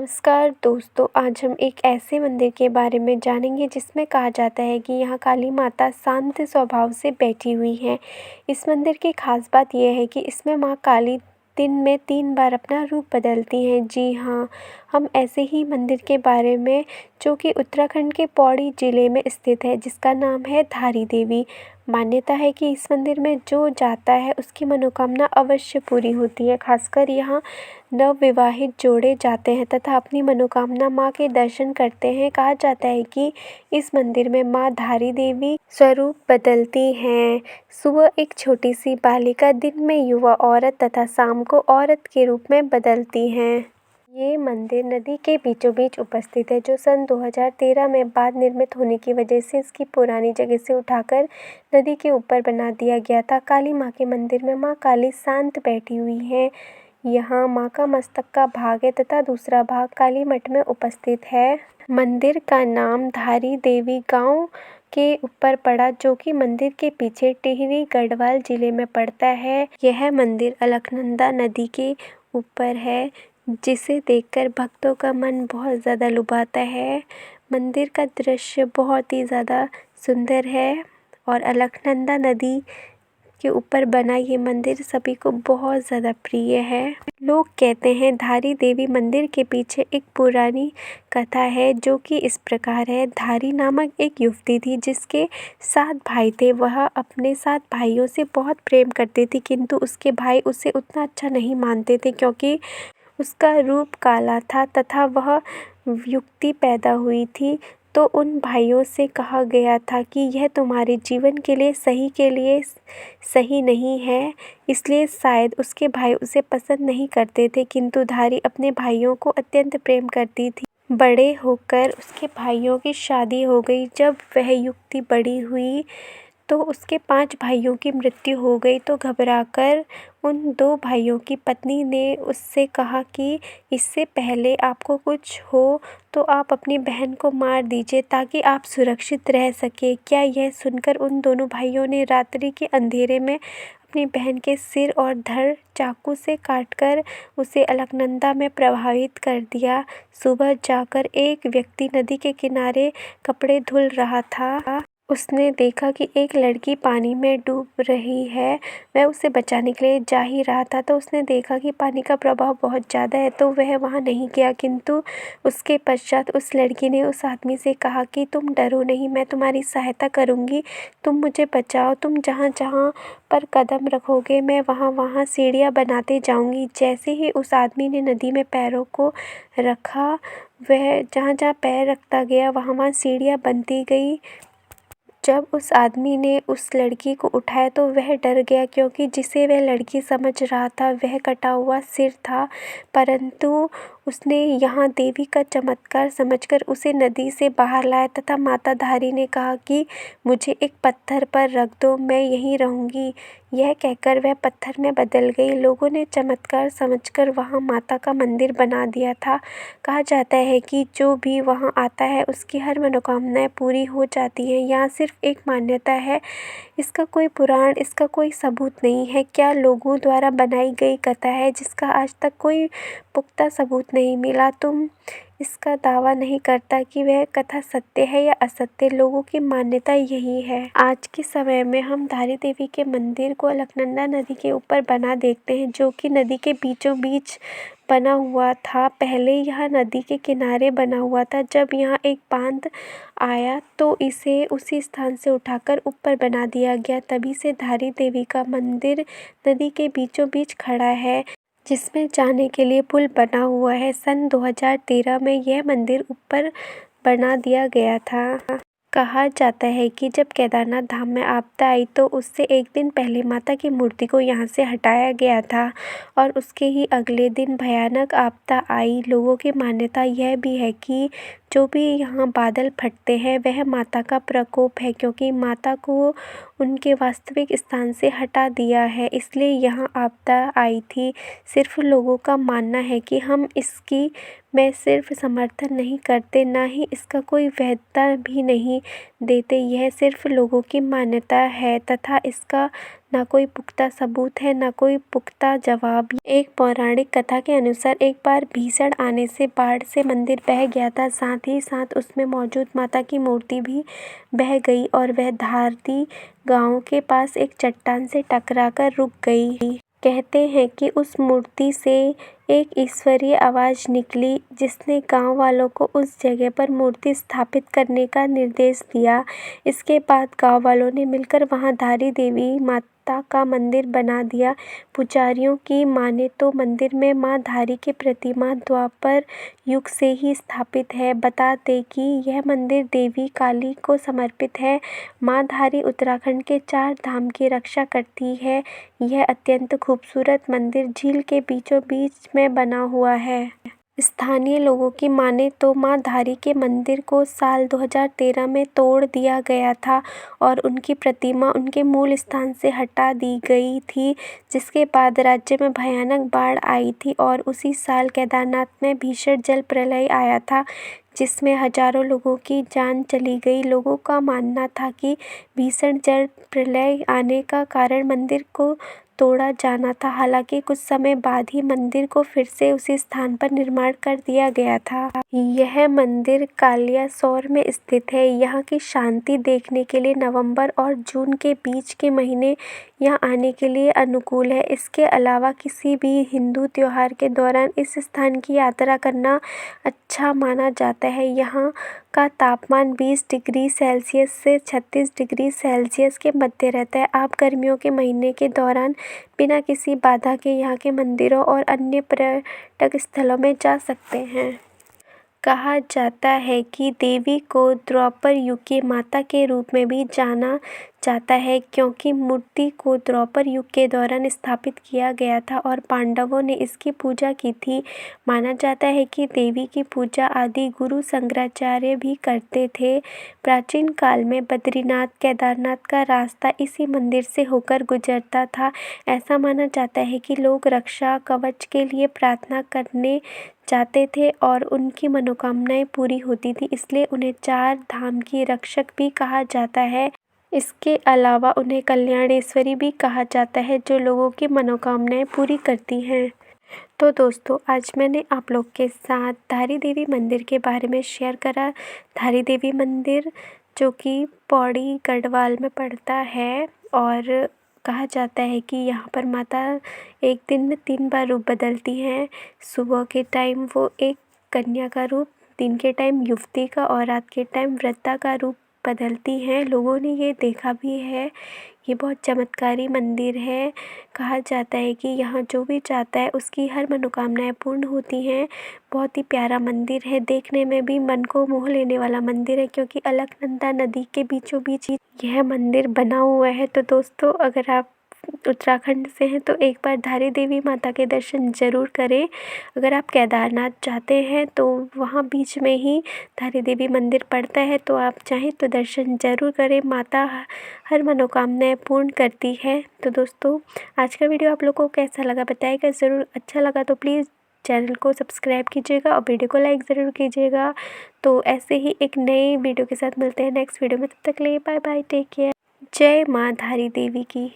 नमस्कार दोस्तों, आज हम एक ऐसे मंदिर के बारे में जानेंगे जिसमें कहा जाता है कि यहाँ काली माता शांत स्वभाव से बैठी हुई हैं। इस मंदिर की खास बात यह है कि इसमें माँ काली दिन में 3 बार अपना रूप बदलती हैं। जी हाँ, हम ऐसे ही मंदिर के बारे में जो कि उत्तराखंड के पौड़ी ज़िले में स्थित है, जिसका नाम है धारी देवी। मान्यता है कि इस मंदिर में जो जाता है उसकी मनोकामना अवश्य पूरी होती है। खासकर यहाँ नवविवाहित जोड़े जाते हैं तथा अपनी मनोकामना माँ के दर्शन करते हैं। कहा जाता है कि इस मंदिर में माँ धारी देवी स्वरूप बदलती हैं। सुबह एक छोटी सी बालिका, दिन में युवा औरत तथा शाम को औरत के रूप में बदलती हैं। ये मंदिर नदी के बीचों बीच उपस्थित है, जो सन 2013 में बाद निर्मित होने की वजह से इसकी पुरानी जगह से उठाकर नदी के ऊपर बना दिया गया था। काली माँ के मंदिर में माँ काली शांत बैठी हुई हैं। यहाँ माँ का मस्तक का भाग है तथा दूसरा भाग काली मठ में उपस्थित है। मंदिर का नाम धारी देवी गांव के ऊपर पड़ा, जो कि मंदिर के पीछे टिहरी गढ़वाल जिले में पड़ता है। यह मंदिर अलकनंदा नदी के ऊपर है, जिसे देखकर भक्तों का मन बहुत ज़्यादा लुभाता है। मंदिर का दृश्य बहुत ही ज़्यादा सुंदर है और अलकनंदा नदी के ऊपर बना ये मंदिर सभी को बहुत ज़्यादा प्रिय है। लोग कहते हैं धारी देवी मंदिर के पीछे एक पुरानी कथा है, जो कि इस प्रकार है। धारी नामक एक युवती थी जिसके 7 भाई थे। वह अपने 7 भाइयों से बहुत प्रेम करती थी, किंतु उसके भाई उसे उतना अच्छा नहीं मानते थे क्योंकि उसका रूप काला था तथा वह युवती पैदा हुई थी। तो उन भाइयों से कहा गया था कि यह तुम्हारे जीवन के लिए सही नहीं है, इसलिए शायद उसके भाई उसे पसंद नहीं करते थे, किंतु धारी अपने भाइयों को अत्यंत प्रेम करती थी। बड़े होकर उसके भाइयों की शादी हो गई। जब वह युवती बड़ी हुई तो उसके 5 भाइयों की मृत्यु हो गई। तो घबराकर उन 2 भाइयों की पत्नी ने उससे कहा कि इससे पहले आपको कुछ हो तो आप अपनी बहन को मार दीजिए ताकि आप सुरक्षित रह सके। क्या यह सुनकर उन दोनों भाइयों ने रात्रि के अंधेरे में अपनी बहन के सिर और धड़ चाकू से काटकर उसे अलकनंदा में प्रवाहित कर दिया। सुबह जाकर एक व्यक्ति नदी के किनारे कपड़े धुल रहा था। उसने देखा कि एक लड़की पानी में डूब रही है। वह उसे बचाने के लिए जा ही रहा था, तो उसने देखा कि पानी का प्रभाव बहुत ज़्यादा है, तो वह वहाँ नहीं गया। किंतु उसके पश्चात उस लड़की ने उस आदमी से कहा कि तुम डरो नहीं, मैं तुम्हारी सहायता करूँगी, तुम मुझे बचाओ। तुम जहाँ जहाँ पर कदम रखोगे मैं वहाँ वहाँ सीढ़ियाँ बनाते जाऊँगी। जैसे ही उस आदमी ने नदी में पैरों को रखा, वह जहाँ जहाँ पैर रखता गया वहाँ वहाँ सीढ़ियाँ बनती गई। जब उस आदमी ने उस लड़की को उठाया तो वह डर गया, क्योंकि जिसे वह लड़की समझ रहा था वह कटा हुआ सिर था। परंतु उसने यहाँ देवी का चमत्कार समझकर उसे नदी से बाहर लाया तथा माता धारी ने कहा कि मुझे एक पत्थर पर रख दो, मैं यहीं रहूँगी। यह कहकर वह पत्थर में बदल गई। लोगों ने चमत्कार समझकर वहाँ माता का मंदिर बना दिया था। कहा जाता है कि जो भी वहाँ आता है उसकी हर मनोकामनाएं पूरी हो जाती हैं। यहाँ सिर्फ एक मान्यता है, इसका कोई पुराण, इसका कोई सबूत नहीं है। क्या लोगों द्वारा बनाई गई कथा है जिसका आज तक कोई पुख्ता सबूत नहीं मिला। तुम इसका दावा नहीं करता कि वह कथा सत्य है या असत्य। लोगों की मान्यता यही है। आज के समय में हम धारी देवी के मंदिर को अलकनंदा नदी के ऊपर बना देखते हैं, जो कि नदी के बीचों बीच बना हुआ था। पहले यह नदी के किनारे बना हुआ था। जब यहाँ एक बांध आया तो इसे उसी स्थान से उठाकर ऊपर बना दिया गया। तभी से धारी देवी का मंदिर नदी के बीचों बीच खड़ा है, जिसमें जाने के लिए पुल बना हुआ है। सन 2013 में यह मंदिर ऊपर बना दिया गया था। कहा जाता है कि जब केदारनाथ धाम में आपदा आई तो उससे एक दिन पहले माता की मूर्ति को यहाँ से हटाया गया था और उसके ही अगले दिन भयानक आपदा आई। लोगों की मान्यता यह भी है कि जो भी यहाँ बादल फटते हैं वह माता का प्रकोप है, क्योंकि माता को उनके वास्तविक स्थान से हटा दिया है, इसलिए यहाँ आपदा आई थी। सिर्फ लोगों का मानना है कि हम इसकी मैं सिर्फ समर्थन नहीं करते, ना ही इसका कोई वैधता भी नहीं देते। यह सिर्फ लोगों की मान्यता है तथा इसका ना कोई पुख्ता सबूत है, ना कोई पुख्ता जवाब। एक पौराणिक कथा के अनुसार एक बार भीषण आने से बाढ़ से मंदिर बह गया था, साथ ही साथ उसमें मौजूद माता की मूर्ति भी बह गई और वह धारती गांव के पास एक चट्टान से टकराकर रुक गई। कहते हैं कि उस मूर्ति से एक ईश्वरीय आवाज़ निकली जिसने गांव वालों को उस जगह पर मूर्ति स्थापित करने का निर्देश दिया। इसके बाद गांव वालों ने मिलकर वहां धारी देवी माता का मंदिर बना दिया। पुजारियों की माने तो मंदिर में मां धारी की प्रतिमा द्वापर युग से ही स्थापित है। बता दें कि यह मंदिर देवी काली को समर्पित है। मां धारी उत्तराखंड के 4 धाम की रक्षा करती है। यह अत्यंत खूबसूरत मंदिर झील के बीचों बीच में बना हुआ है। स्थानीय लोगों की माने तो मां धारी के मंदिर को साल 2013 में तोड़ दिया गया था और उनकी प्रतिमा उनके मूल स्थान से हटा दी गई थी, जिसके बाद राज्य में भयानक बाढ़ आई थी और उसी साल केदारनाथ में भीषण जल प्रलय आया था, जिसमें हजारों लोगों की जान चली गई। लोगों का मानना था कि भीषण जल प्रलय आने का कारण मंदिर को तोड़ा जाना था। हालांकि कुछ समय बाद ही मंदिर को फिर से उसी स्थान पर निर्माण कर दिया गया था। यह मंदिर कालियासोर में स्थित है। यहाँ की शांति देखने के लिए नवंबर और जून के बीच के महीने यहाँ आने के लिए अनुकूल है। इसके अलावा किसी भी हिंदू त्योहार के दौरान इस स्थान की यात्रा करना अच्छा माना जाता है। यहाँ का तापमान 20 डिग्री सेल्सियस से 36 डिग्री सेल्सियस के मध्य रहता है। आप गर्मियों के महीने के दौरान बिना किसी बाधा के यहाँ के मंदिरों और अन्य पर्यटक स्थलों में जा सकते हैं। कहा जाता है कि देवी को द्वापर युग की माता के रूप में भी जाना जाता है, क्योंकि मूर्ति को द्वापर युग के दौरान स्थापित किया गया था और पांडवों ने इसकी पूजा की थी। माना जाता है कि देवी की पूजा आदि गुरु शंकराचार्य भी करते थे। प्राचीन काल में बद्रीनाथ केदारनाथ का रास्ता इसी मंदिर से होकर गुजरता था। ऐसा माना जाता है कि लोग रक्षा कवच के लिए प्रार्थना करने जाते थे और उनकी मनोकामनाएं पूरी होती थी, इसलिए उन्हें 4 धाम की रक्षक भी कहा जाता है। इसके अलावा उन्हें कल्याणेश्वरी भी कहा जाता है, जो लोगों की मनोकामनाएं पूरी करती हैं। तो दोस्तों, आज मैंने आप लोग के साथ धारी देवी मंदिर के बारे में शेयर करा। धारी देवी मंदिर जो कि पौड़ी गढ़वाल में पड़ता है और कहा जाता है कि यहाँ पर माता एक दिन में 3 बार रूप बदलती हैं। सुबह के टाइम वो एक कन्या का रूप, दिन के टाइम युवती का और रात के टाइम वृद्धा का रूप बदलती हैं। लोगों ने ये देखा भी है। ये बहुत चमत्कारी मंदिर है। कहा जाता है कि यहाँ जो भी चाहता है उसकी हर मनोकामनाएं पूर्ण होती हैं। बहुत ही प्यारा मंदिर है, देखने में भी मन को मोह लेने वाला मंदिर है, क्योंकि अलकनंदा नदी के बीचों बीच यह मंदिर बना हुआ है। तो दोस्तों, अगर आप उत्तराखंड से हैं तो एक बार धारी देवी माता के दर्शन ज़रूर करें। अगर आप केदारनाथ जाते हैं तो वहाँ बीच में ही धारी देवी मंदिर पड़ता है, तो आप चाहें तो दर्शन ज़रूर करें। माता हर मनोकामनाएं पूर्ण करती है। तो दोस्तों, आज का वीडियो आप लोगों को कैसा लगा बताइएगा ज़रूर। अच्छा लगा तो प्लीज़ चैनल को सब्सक्राइब कीजिएगा और वीडियो को लाइक ज़रूर कीजिएगा। तो ऐसे ही एक नई वीडियो के साथ मिलते हैं नेक्स्ट वीडियो में। तब तक के लिए बाय बाय, टेक केयर। जय माँ धारी देवी की।